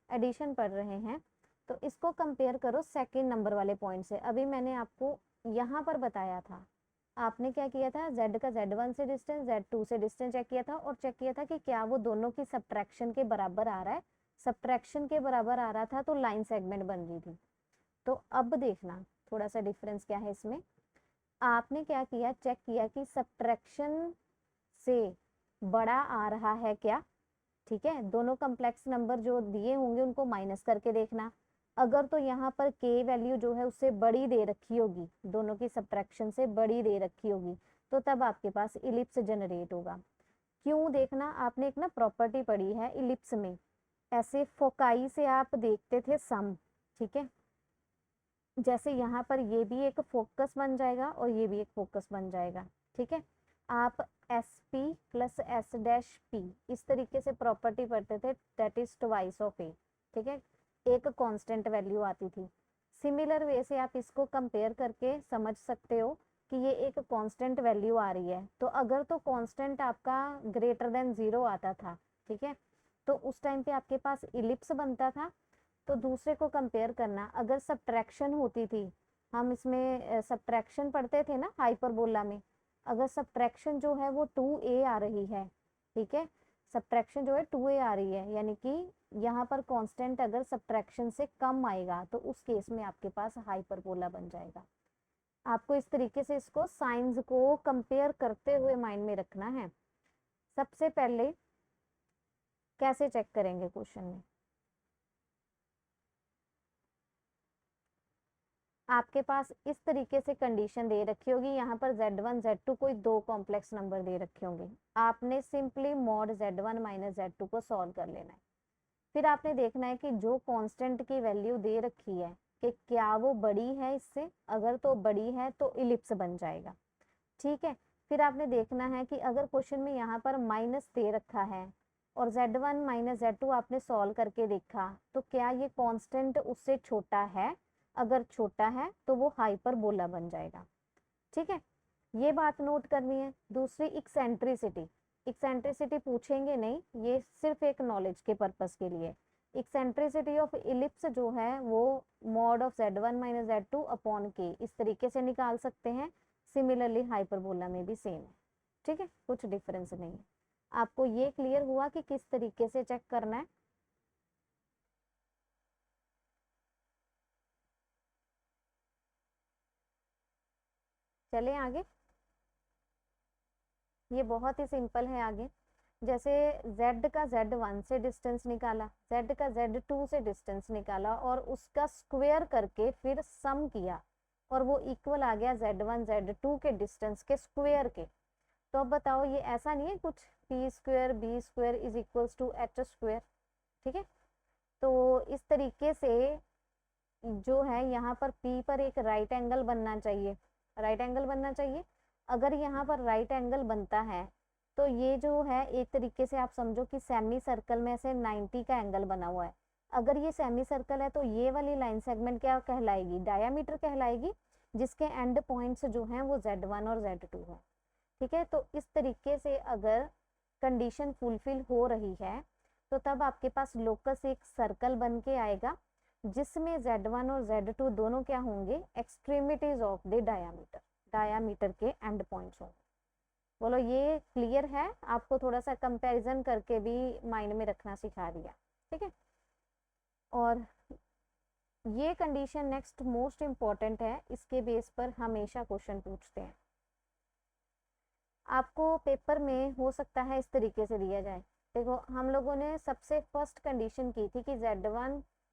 एडिशन पढ़ रहे हैं तो इसको कंपेयर करो सेकंड नंबर वाले पॉइंट से। अभी मैंने आपको यहाँ पर बताया था, आपने क्या किया था, z का z1 से डिस्टेंस z2 से डिस्टेंस चेक किया था और चेक किया था कि क्या वो दोनों की सब्ट्रैक्शन के बराबर आ रहा है। सब्ट्रैक्शन के बराबर आ रहा था तो लाइन सेगमेंट बन रही थी। तो अब देखना थोड़ा सा डिफरेंस क्या है इसमें, आपने क्या किया, चेक किया कि सब्ट्रैक्शन से बड़ा आ रहा है क्या। ठीक है, दोनों कम्प्लेक्स नंबर जो दिए होंगे उनको माइनस करके देखना, अगर तो यहाँ पर k वैल्यू जो है उससे बड़ी दे रखी होगी, दोनों की सब्ट्रैक्शन से बड़ी दे रखी होगी, तो तब आपके पास इलिप्स जनरेट होगा। क्यों देखना, आपने एक ना प्रॉपर्टी पढ़ी है इलिप्स में, ऐसे फोकाई से आप देखते थे सम। ठीक है, जैसे यहाँ पर ये भी एक फोकस बन जाएगा और ये भी एक फोकस बन जाएगा। ठीक है, आप S P plus S dash P इस तरीके से प्रॉपर्टी पढ़ते थे, दैट इज ट्वाइस ऑफ ए। ठीक है, एक कांस्टेंट वैल्यू आती थी। सिमिलर वे से आप इसको कंपेयर करके समझ सकते हो कि ये एक कांस्टेंट वैल्यू आ रही है, तो अगर तो कांस्टेंट आपका ग्रेटर देन 0 आता था, ठीक है, तो उस टाइम पे आपके पास इलिप्स बनता था। तो दूसरे को कंपेयर करना, अगर सब्ट्रैक्शन होती थी, हम इसमें सब्ट्रैक्शन पढ़ते थे ना हाइपरबोला में, अगर सब्ट्रैक्शन जो है वो 2a आ रही है, ठीक है, सब्ट्रैक्शन जो है 2a आ रही है, यानी कि यहाँ पर कांस्टेंट अगर सब्ट्रैक्शन से कम आएगा तो उस केस में आपके पास हाइपरबोला बन जाएगा। आपको इस तरीके से इसको साइंस को कंपेयर करते हुए माइंड में रखना है। सबसे पहले कैसे चेक करेंगे क्वेश्चन में, आपके पास इस तरीके से कंडीशन दे रखी होगी, यहाँ पर z1 z2 कोई दो कॉम्प्लेक्स नंबर दे रखे होंगे, आपने simply mod z1 minus z2 को सॉल्व कर लेना है। फिर आपने देखना है कि जो कांस्टेंट की वैल्यू दे रखी है कि क्या वो बड़ी है इससे, अगर तो बड़ी है तो इलिप्स बन जाएगा। ठीक है, फिर आपने देखना है कि अगर क्वेश्चन में यहाँ पर माइनस दे रखा है और z1 माइनस z2 आपने सॉल्व करके देखा तो क्या ये कांस्टेंट उससे छोटा है, अगर छोटा है तो वो हाइपरबोला बन जाएगा। ठीक है, ये बात नोट करनी है। दूसरी इक्सेंट्रिसिटी, इक्सेंट्रिसिटी पूछेंगे नहीं, ये सिर्फ एक नॉलेज के पर्पस के लिए। इक्सेंट्रिसिटी ऑफ इलिप्स जो है वो mod of z1 minus z2 upon k इस तरीके से निकाल सकते हैं। सिमिलरली हाइपरबोला में भी सेम है, ठीक है, कुछ डिफरेंस नहीं है। आपको ये क्लियर हुआ कि किस तरीके से चेक करना है। चले आगे, ये बहुत ही सिंपल है। आगे जैसे z का z1 से डिस्टेंस निकाला, z का z2 से डिस्टेंस निकाला और उसका स्क्वायर करके फिर सम किया और वो इक्वल आ गया z1 z2 के डिस्टेंस के स्क्वायर के। तो अब बताओ, ये ऐसा नहीं है कुछ p square b square is equals to h square, ठीक है। तो इस तरीके से जो है यहाँ पर P पर एक राइट एंगल बनना चाहिए, राइट एंगल बनना चाहिए। अगर यहाँ पर राइट एंगल बनता है तो ये जो है एक तरीके से आप समझो कि सेमी सर्कल में से 90 का एंगल बना हुआ है। अगर ये सेमी सर्कल है तो ये वाली लाइन सेगमेंट क्या कहलाएगी, डायामीटर कहलाएगी, जिसके एंड पॉइंट्स जो हैं वो z1 और z2 है, ठीक है। तो इस तरीके से अगर कंडीशन फुलफिल हो रही है तो तब आपके पास लोकस एक सर्कल बन के आएगा जिसमें z1 और z2 दोनों क्या होंगे, extremities of the diameter, diameter के एंड पॉइंट्स होंगे। बोलो ये क्लियर है? आपको थोड़ा सा कंपैरिजन करके भी माइंड में रखना सिखा दिया, ठीक है। और ये कंडीशन नेक्स्ट मोस्ट इम्पॉर्टेंट है, इसके बेस पर हमेशा क्वेश्चन पूछते हैं। आपको पेपर में हो सकता है इस तरीके से दिया जाए। देखो हम लोगों ने सबसे फर्स्ट कंडीशन की थी कि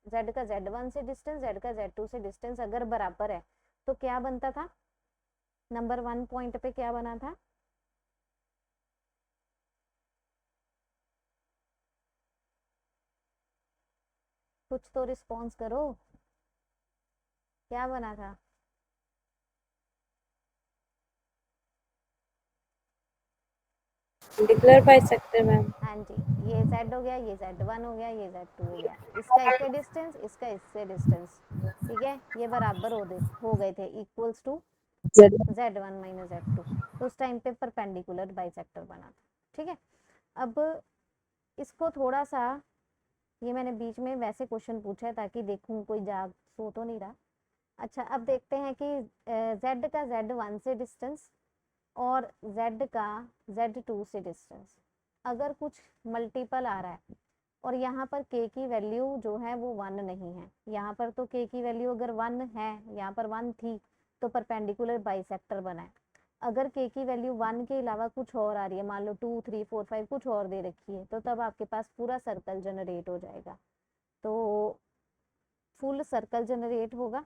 z का z1 से डिस्टेंस, z का z2 से डिस्टेंस अगर बराबर है तो क्या बनता था, नंबर 1 पॉइंट पे क्या बना था, कुछ तो रिस्पॉन्स करो, क्या बना था? Declare bisector ma'am. हाँ जी, ये z हो गया, ये z1 हो गया, ये z2 हो गया, इसका इससे डिस्टेंस, इसका इससे डिस्टेंस, ठीक है, ये बराबर हो गए थे, equals to z1 minus z2। तो उस टाइम पे परपेंडिकुलर बाइसेक्टर बना था, ठीक है। अब इसको थोड़ा सा, ये मैंने बीच में वैसे क्वेश्चन पूछा है ताकि देखूं कोई जाग सो तो नहीं रहा। अच्छा अब देखते हैं कि z का z1 से डिस्टेंस और z का z2 से डिस्टेंस अगर कुछ मल्टीपल आ रहा है और यहाँ पर k की वैल्यू जो है वो 1 नहीं है, यहाँ पर तो k की वैल्यू अगर 1 है, यहाँ पर 1 थी तो परपेंडिकुलर बाइसेक्टर बना है। अगर k की वैल्यू 1 के अलावा कुछ और आ रही है, मान लो 2 3 4 5 कुछ और दे रखी है, तो तब आपके पास पूरा सर्कल जनरेट हो जाएगा। तो फुल सर्कल जनरेट होगा।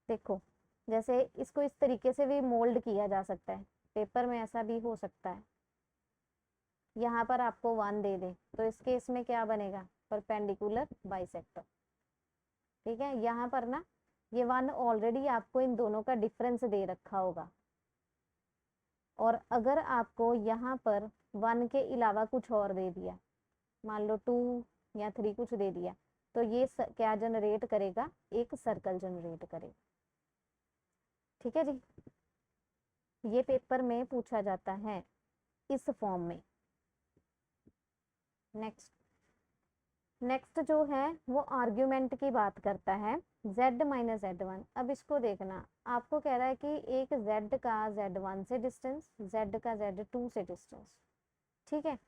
देखो जैसे इसको इस तरीके से भी मोल्ड किया जा सकता है, पेपर में ऐसा भी हो सकता है, यहाँ पर आपको 1 दे दे तो इसके इसमें क्या बनेगा, परपेंडिकुलर बाइसेक्टर, ठीक है। यहाँ पर ना ये 1 ऑलरेडी आपको इन दोनों का डिफरेंस दे रखा होगा, और अगर आपको यहाँ पर 1 के अलावा कुछ और दे दिया, मान लो 2 या 3 कुछ दे दिया, तो ये क्या जनरेट करेगा, एक सर्कल जनरेट करेगा, ठीक है जी। ये पेपर में पूछा जाता है इस फॉर्म में। नेक्स्ट जो है वो आर्ग्यूमेंट की बात करता है, z माइनस z1। अब इसको देखना, आपको कह रहा है कि एक z का z1 से डिस्टेंस, z का z2 से डिस्टेंस, ठीक है,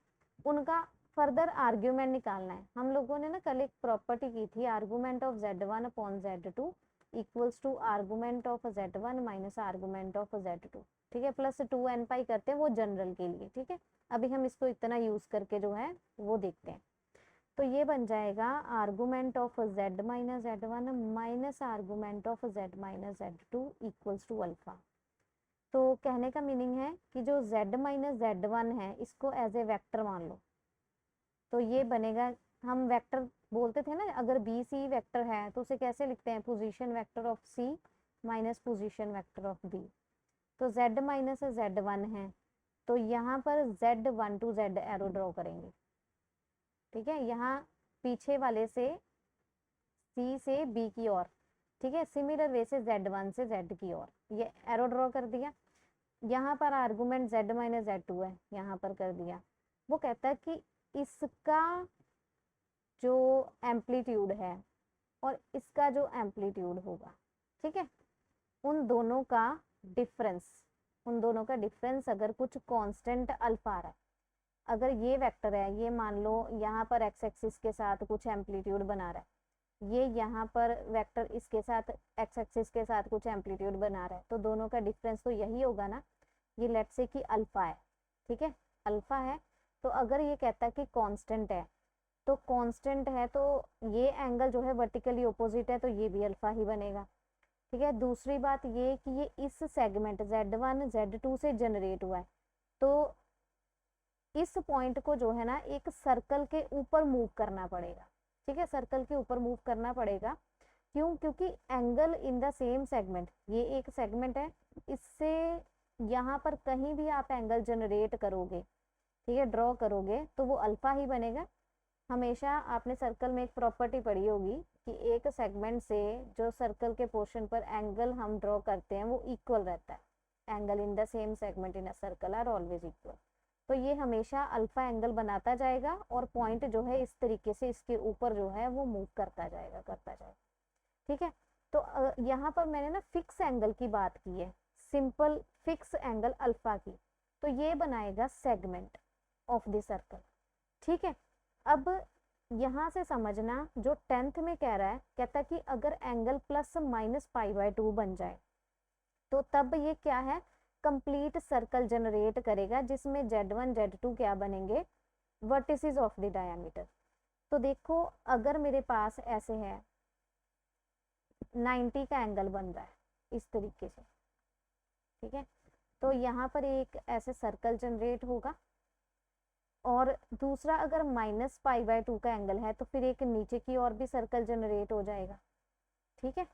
उनका फर्दर आर्ग्यूमेंट निकालना है। हम लोगों ने ना कल एक प्रॉपर्टी की थी, argument of z1 upon z2 equals to argument of z1 minus argument of z2, ठीक है, प्लस 2n पाई करते हैं वो जनरल के लिए, ठीक है। अभी हम इसको इतना यूज करके जो है वो देखते हैं। तो ये बन जाएगा argument of z minus z1 minus argument of z minus z2 equals to alpha. तो कहने का मीनिंग है कि जो z माइनस z1 है इसको एज ए वेक्टर मान लो, तो ये बनेगा, हम वेक्टर बोलते थे ना, अगर बी सी वेक्टर है तो उसे कैसे लिखते हैं, position vector of c minus position vector of b. तो z माइनस z1 है तो यहाँ पर z1 to z arrow draw करेंगे, ठीक है। यहाँ पीछे वाले से सी से बी की ओर ठीक है। सिमिलर वे से Z1 से Z की ओर ये एरो ड्रॉ कर दिया। यहाँ पर आर्गुमेंट Z माइनस Z2 है, यहाँ पर कर दिया। वो कहता है कि इसका जो एम्पलीट्यूड है और इसका जो एम्पलीट्यूड होगा, ठीक है, उन दोनों का डिफरेंस अगर कुछ कांस्टेंट अल्फा आ रहा है, अगर ये वेक्टर है, ये मान लो यहाँ पर एक्स एक्सिस के साथ कुछ एम्पलीट्यूड बना रहा है, ये यहाँ पर वेक्टर इसके साथ एक्स एक्सिस के साथ कुछ एम्पलीट्यूड बना रहा है, तो दोनों का डिफरेंस तो यही होगा ना। ये लेट से कि अल्फा है, ठीक है, अल्फा है। तो अगर ये कहता है कि कांस्टेंट है, तो कांस्टेंट है तो ये एंगल जो है वर्टिकली ऑपोजिट है, तो ये भी अल्फा ही बनेगा, ठीक है। दूसरी बात ये कि ये इस सेगमेंट Z1 Z2 से जनरेट हुआ है, तो इस पॉइंट को जो है ना एक सर्कल के ऊपर मूव करना पड़ेगा, ठीक है, सर्कल के ऊपर मूव करना पड़ेगा। क्यों? क्योंकि angle in the same segment, ये एक सेगमेंट है, इससे यहाँ पर कहीं भी आप एंगल जनरेट करोगे, ठीक है, ड्रॉ करोगे, तो वो अल्फा ही बनेगा। हमेशा आपने सर्कल में एक प्रॉपर्टी पढ़ी होगी कि एक सेगमेंट से जो सर्कल के पोर्शन पर एंगल हम ड्रॉ करते हैं वो इक्वल रहता है। Angle in the same segment in a circle are always equal. तो ये हमेशा अल्फा एंगल बनाता जाएगा और पॉइंट जो है इस तरीके से इसके ऊपर जो है वो मूव करता जाएगा, ठीक है। तो यहाँ पर मैंने ना फिक्स एंगल की बात की है, सिंपल फिक्स एंगल अल्फा की, तो ये बनाएगा सेगमेंट ऑफ द सर्कल, ठीक है। अब यहाँ से समझना, जो 10th में कह रहा है, कहता कि अगर एंगल प्लस माइनस π/2 बन जाए तो तब ये क्या है, कंप्लीट सर्कल जनरेट करेगा, जिसमें Z1 Z2 क्या बनेंगे, वर्टिसेस ऑफ द डायमीटर। तो देखो अगर मेरे पास ऐसे है 90 का एंगल बन रहा है इस तरीके से, ठीक है, तो यहाँ पर एक ऐसे सर्कल जनरेट होगा, और दूसरा अगर माइनस π/2 का एंगल है तो फिर एक नीचे की ओर भी सर्कल जनरेट हो जाएगा, ठीक है।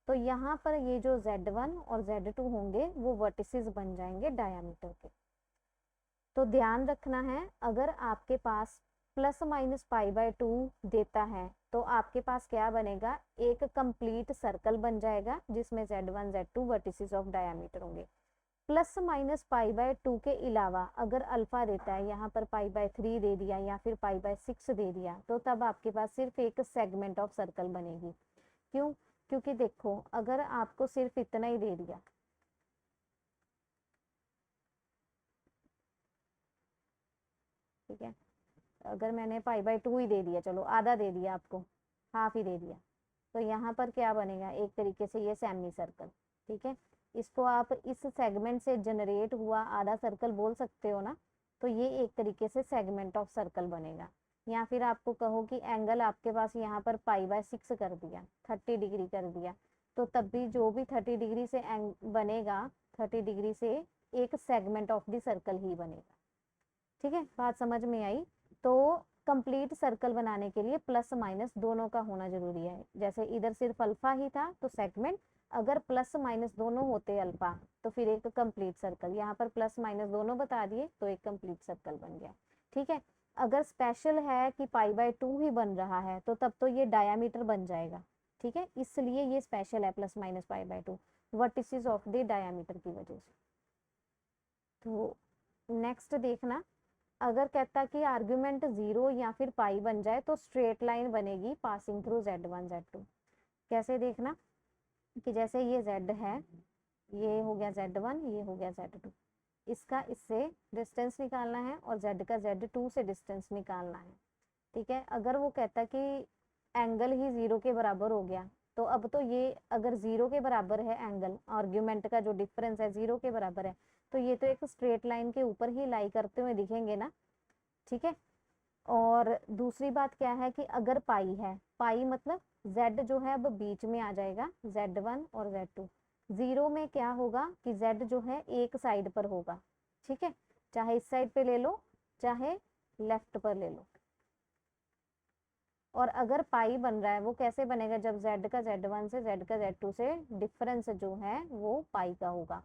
तो यहाँ पर ये जो Z1 और Z2 होंगे वो वर्टिसेस बन जाएंगे डायमीटर के। तो ध्यान रखना है, अगर आपके पास प्लस माइनस π/2 देता है तो आपके पास क्या बनेगा, एक कंप्लीट सर्कल बन जाएगा जिसमें Z1 Z2 vertices of diameter होंगे। प्लस माइनस π/2 के अलावा अगर अल्फा देता है, यहाँ पर π/3 दे दिया या फिर π/6 दे दिया, तो तब आपके पास सिर्फ एक सेगमेंट ऑफ सर्कल बनेगी। क्यों? क्योंकि देखो अगर आपको सिर्फ इतना ही दे दिया, ठीक है, अगर मैंने π/2 ही दे दिया, चलो आधा दे दिया आपको, हाफ ही दे दिया, तो यहाँ पर क्या बनेगा, एक तरीके से ये सेमी सर्कल, ठीक है। इसको आप इस सेगमेंट से जनरेट हुआ आधा सर्कल बोल सकते हो ना, तो ये एक तरीके से सेगमेंट ऑफ सर्कल बनेगा। या फिर आपको कहो कि एंगल आपके पास यहाँ पर π/6 कर दिया, 30 डिग्री कर दिया, तो तब भी जो भी 30 डिग्री से बनेगा, 30 डिग्री से एक सेगमेंट ऑफ द सर्कल ही बनेगा, ठीक है। बात समझ में आई? तो कंप्लीट सर्कल बनाने के लिए प्लस माइनस दोनों का होना जरूरी है। जैसे इधर सिर्फ अल्फा ही था तो सेगमेंट, अगर प्लस माइनस दोनों होते अल्फा तो फिर एक कंप्लीट सर्कल, यहाँ पर प्लस माइनस दोनों बता दिए तो एक कंप्लीट सर्कल बन गया, ठीक है। अगर स्पेशल है कि π/2 ही बन रहा है तो तब तो ये डायामीटर बन जाएगा, ठीक है, इसलिए ये स्पेशल है plus minus π/2 vertices of the diameter की वजह से। तो नेक्स्ट देखना, अगर कहता कि आर्ग्यूमेंट 0 या फिर पाई बन जाए तो स्ट्रेट लाइन बनेगी पासिंग थ्रू Z1 Z2। कैसे देखना कि जैसे ये Z है, ये हो गया Z1, ये हो गया Z2, इसका इससे डिस्टेंस निकालना है और Z का Z2 से डिस्टेंस निकालना है, ठीक है। अगर वो कहता कि एंगल ही 0 के बराबर हो गया, तो अब तो ये अगर 0 के बराबर है एंगल, आर्ग्यूमेंट का जो डिफरेंस है 0 के बराबर है, तो ये तो एक स्ट्रेट लाइन के ऊपर ही लाई करते हुए दिखेंगे ना, ठीक है। और दूसरी बात क्या है कि अगर पाई है, पाई मतलब Z जो है अब बीच में आ जाएगा, Z1 और Z2। 0 में क्या होगा कि Z जो है एक साइड पर होगा, ठीक है, चाहे इस साइड पे ले लो चाहे लेफ्ट पर ले लो। और अगर पाई बन रहा है वो कैसे बनेगा, जब Z का Z1 से Z का Z2 से डिफरेंस जो है वो पाई का होगा,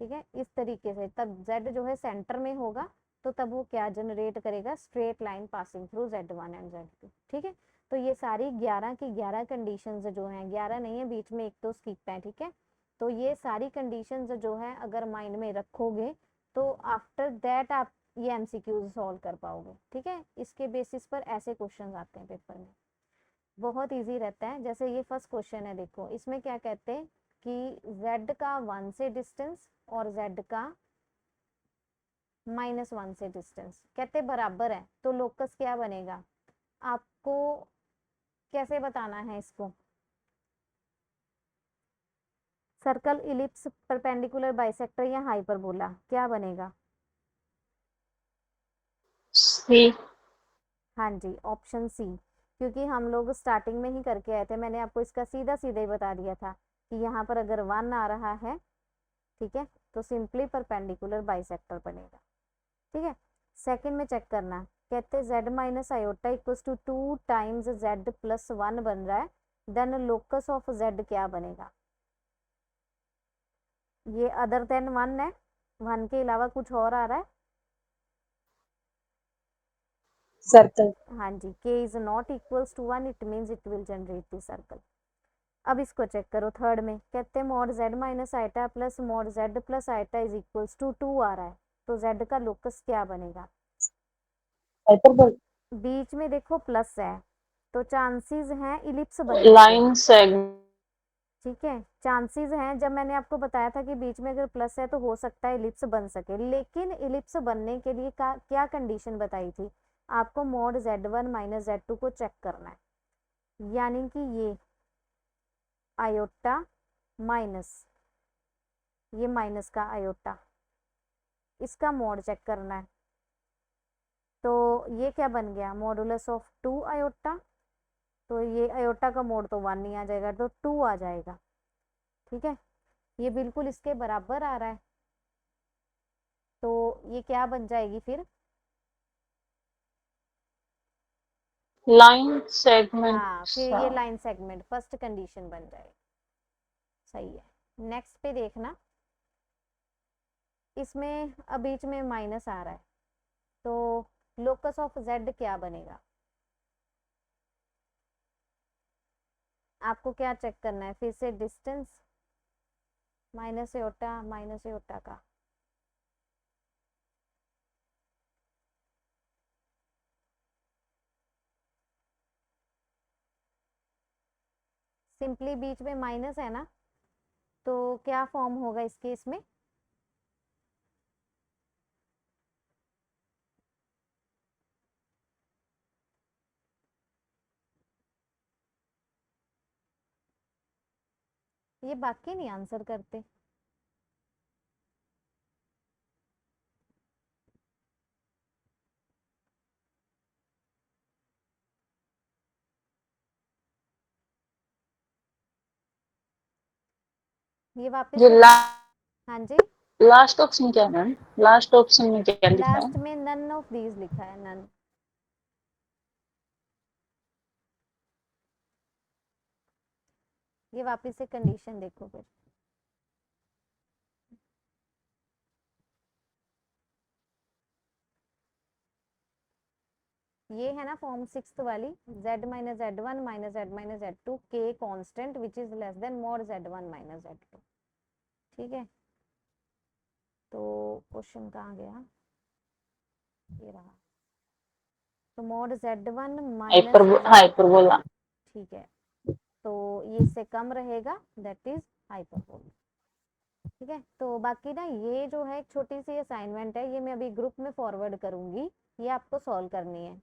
ठीक है, इस तरीके से। तब Z जो है सेंटर में होगा, तो तब वो क्या जनरेट करेगा, straight line passing through Z1 and Z2, ठीक है। तो ये सारी 11 की 11 कंडीशंस जो हैं, 11 नहीं है, बीच में एक तो स्किप है, ठीक है। तो ये सारी कंडीशंस जो है अगर माइंड में रखोगे तो आफ्टर दैट आप ये एमसीक्यूज सॉल्व कर पाओगे, ठीक है। इसके बेसिस पर ऐसे क्वेश्चन आते हैं पेपर में, बहुत इजी रहता है। जैसे ये फर्स्ट क्वेश्चन है, देखो इसमें क्या कहते हैं कि z का 1 से डिस्टेंस और z का -1 से डिस्टेंस कहते बराबर है, तो लोकस क्या बनेगा, आपको कैसे बताना है इसको। सर्कल, इलिप्स, परपेंडिकुलर, बाइसेक्टर या हाइपरबोला, क्या बनेगा। सी। हाँ जी, ऑप्शन सी, क्योंकि हम लोग स्टार्टिंग में ही करके आए थे, मैंने आपको इसका सीधा सीधा ही बता दिया था कि यहाँ पर अगर 1 आ रहा है, ठीक है, तो सिंपली परपेंडिकुलर बाइसेक्टर बनेगा, ठीक है। सेकंड में चेक करना, कहते z minus iota equals to 2 times z plus 1 बन रहा है, देन लोकस ऑफ z क्या बनेगा। ये अदर देन 1 है, 1 के अलावा कुछ और आ रहा है। सर्कल। हाँ जी, k is not equals to 1, it means it will generate the circle. अब इसको चेक करो, थर्ड में कहते हैं mod z minus iota plus mod z plus iota is equals to 2 आ रहा है, तो z का लोकस क्या बनेगा। हाइपरबोल। बीच में देखो प्लस है, तो चांसेस हैं इलिप्स बनने के, लाइन सेगमेंट। ठीक है। चांसेस हैं, जब मैंने आपको बताया था कि बीच में अगर प्लस है तो हो सकता है इलिप्स बन सके, लेकिन इलिप्स बनने के लिए क्या कंडीशन बताई थी आपको, मॉड z1 माइनस z2 को चेक करना है, यानी कि ये आयोटा माइनस, ये माइनस का आयोटा, इसका मॉड चेक करना है। तो ये क्या बन गया, मॉडुलस ऑफ 2 आयोटा, तो ये आयोटा का मोड तो 1 नहीं आ जाएगा, तो 2 आ जाएगा, ठीक है। ये बिल्कुल इसके बराबर आ रहा है, तो ये क्या बन जाएगी फिर, लाइन सेगमेंट। हाँ फिर ये लाइन सेगमेंट फर्स्ट कंडीशन बन जाएगी, सही है। नेक्स्ट पे देखना, इसमें अब बीच में माइनस आ रहा है, तो लोकस ऑफ z क्या बनेगा। आपको क्या चेक करना है, फिर से डिस्टेंस माइनस एोटा का, सिंपली बीच में माइनस है ना, तो क्या फॉर्म होगा इस केस में, ये बाकी नहीं आंसर करते। ये वापस जो से हाँ जी, लास्ट ऑप्शन क्या है मैम, लास्ट ऑप्शन में क्या लिखा लास्ट है। में नन ऑफ दीज लिखा है, नन। ये वापस से कंडीशन देखो फिर, ये है ना फॉर्म सिक्स्थ वाली, z minus z1 minus z minus z2 के constant which is less than mod z1 minus z2, ठीक है। तो क्वेश्चन कहाँ गया, ये रहा, तो mod z1 minus z, hyperbola. ठीक है, तो ये इससे कम रहेगा, दैट इज हाइपरबोला, ठीक है। तो बाकी ना ये जो है एक छोटी सी असाइनमेंट है, ये मैं अभी ग्रुप में फॉरवर्ड करूंगी, ये आपको सॉल्व करनी है।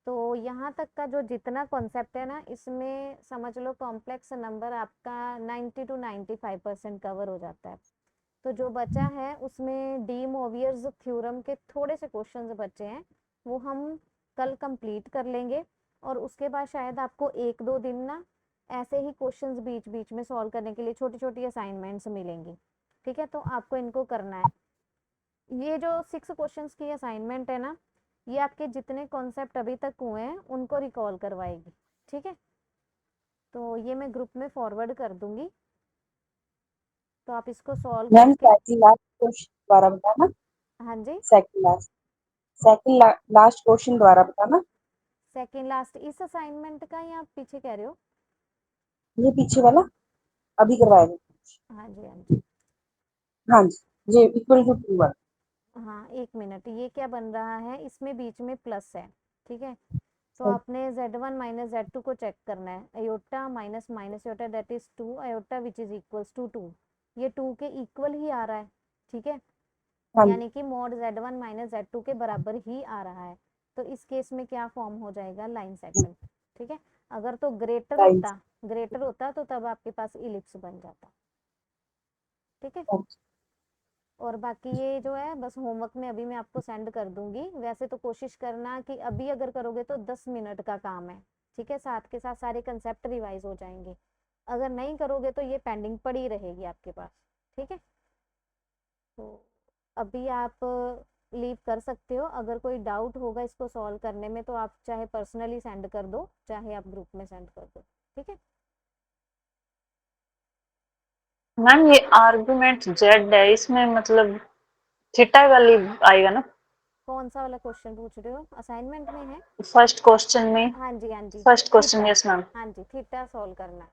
तो यहाँ तक का जो जितना कॉन्सेप्ट है ना, इसमें समझ लो कॉम्प्लेक्स नंबर आपका 90 to 95% कवर हो जाता है। तो जो बचा है उसमें डी मोवियर्स थ्योरम के थोड़े से क्वेश्चंस बचे हैं, वो हम कल कंप्लीट कर लेंगे, और उसके बाद शायद आपको 1-2 दिन ना ऐसे ही क्वेश्चंस बीच बीच में सॉल्व करने के लिए छोटी छोटी असाइनमेंट्स मिलेंगी, ठीक है। तो आपको इनको करना है, ये जो 6 क्वेश्चंस की असाइनमेंट है ना, ये आपके जितने कॉन्सेप्ट अभी तक हुए हैं उनको रिकॉल करवाएगी, ठीक है। तो ये मैं ग्रुप में फॉरवर्ड कर दूंगी, तो आप इसको सॉल्व मैम करके, सेकंड लास्ट क्वेश्चन दोबारा बताना। हाँ जी, सेकंड लास्ट लास्ट क्वेश्चन दोबारा बताना। सेकंड लास्ट इस असाइनमेंट का या आप पीछे कह रहे हो? ये पीछे वाला अभी करवाया था। हाँ जी हाँ जी। हाँ जी, ये इक्वल टू 2 वाला। हाँ 1 मिनट, ये क्या बन रहा है, इसमें बीच में प्लस है, ठीक है। तो सही। आपने z1 माइनस z2 को चेक करना है। Iota minus minus iota that is 2 iota which is equals to 2, ये 2 के इक्वल ही आ रहा है, ठीक है। हाँ जी, यानी कि मॉड z1 माइनस z2 के बराबर ही आ रहा है। तो इस केस में क्या फॉर्म हो जाएगा, लाइन सेगमेंट, ठीक है। अगर तो लाइन। ग्रेटर होता तो तब आपके पास इलिप्स बन जाता, ठीक है। और बाकी ये जो है बस होमवर्क में अभी मैं आपको सेंड कर दूंगी। वैसे तो कोशिश करना कि अभी अगर करोगे तो 10 मिनट का काम है, ठीक है। साथ के साथ सारे कंसेप्ट रिवाइज हो जाएंगे। अगर नहीं करोगे तो ये पेंडिंग पड़ी रहेगी आपके पास, ठीक है। तो अभी आप लीव कर सकते हो। अगर कोई डाउट होगा इसको सॉल्व करने में तो आप चाहे पर्सनली सेंड कर दो, चाहे आप ग्रुप में सेंड कर दो, ठीक है। मैम ये आर्गुमेंट जेड है, इसमें मतलब थीटा वाली आएगा ना? कौन सा वाला क्वेश्चन पूछ रहे हो, असाइनमेंट में है? फर्स्ट क्वेश्चन में। हाँ जी हाँ जी। First question, theta, yes ma'am. हाँ जी थीटा सॉल्व करना है।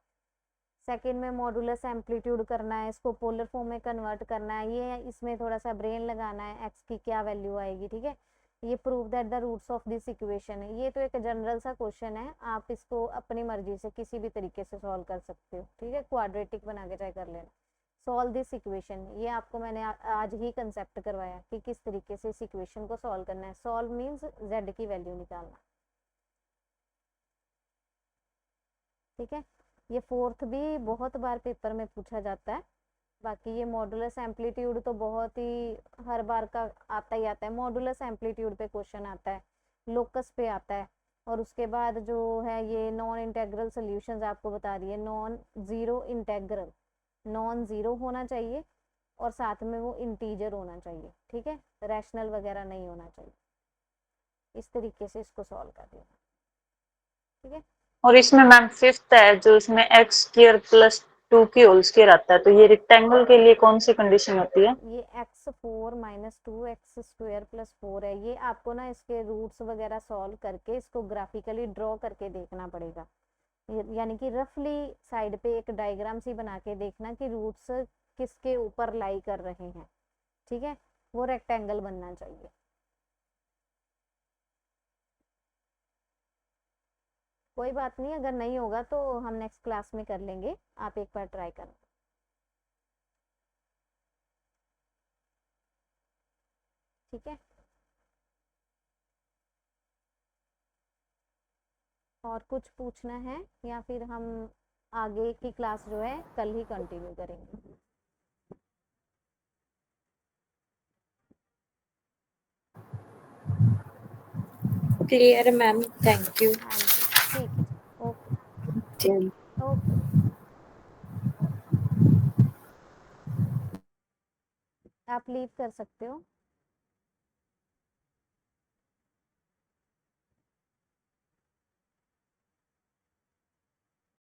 सेकंड में मॉडुलस एम्पलीट्यूड करना है, इसको पोलर फॉर्म में कन्वर्ट करना है। ये इसमें थोड़ा सा ब्रेन लगाना है, एक्स की क्या वैल्यू आएगी, ठीक है। ये prove that the roots of this equation है। ये तो एक जनरल सा क्वेश्चन है, आप इसको अपनी मर्जी से किसी भी तरीके से सॉल्व कर सकते हो, ठीक है। क्वाड्रेटिक बना के ट्राई कर लेना। सॉल्व दिस इक्वेशन, ये आपको मैंने आज ही कंसेप्ट करवाया कि किस तरीके से इस इक्वेशन को सॉल्व करना है। सॉल्व मीन्स जेड की वैल्यू निकालना, ठीक है। ये फोर्थ भी बहुत बार पेपर में पूछा जाता है। बाकी ये मॉडुलस एम्पलीट्यूड तो बहुत ही हर बार का आता ही आता है। मॉडुलस एम्पलीट्यूड पे क्वेश्चन आता है, लोकस पे आता है। और उसके बाद जो है ये नॉन इंटेग्रल सॉल्यूशंस आपको बता रही है। Non zero integral, non zero होना चाहिए और साथ में वो इंटीजर होना चाहिए, ठीक है। रैशनल वगैरह नहीं होना चाहिए। इस तरीके से इसको सॉल्व कर लेना, ठीक है। और इसमें मैम फिफ्थ है जो इसमें एक्स स्क्वायर प्लस 2 की होल स्क्वायर आता है, तो ये रेक्टेंगल के लिए कौन सी कंडीशन होती है? ये x4 माइनस 2x² प्लस 4 है। ये आपको ना इसके रूट्स वगैरह सॉल्व करके इसको ग्राफिकली ड्रॉ करके देखना पड़ेगा। यानी कि रफली साइड पे एक डायग्राम सी बना के देखना कि रूट्स किसके ऊपर लाई कर रहे हैं, ठीक है। वो रेक्टेंगल बनना चाहिए। कोई बात नहीं, अगर नहीं होगा तो हम नेक्स्ट क्लास में कर लेंगे, आप एक बार ट्राई करना, ठीक है। और कुछ पूछना है या फिर हम आगे की क्लास जो है कल ही कंटिन्यू करेंगे? क्लियर है मैम, थैंक यू। हाँ जी ठीक है, ओके सेम। ओके। आप लीव कर सकते हो।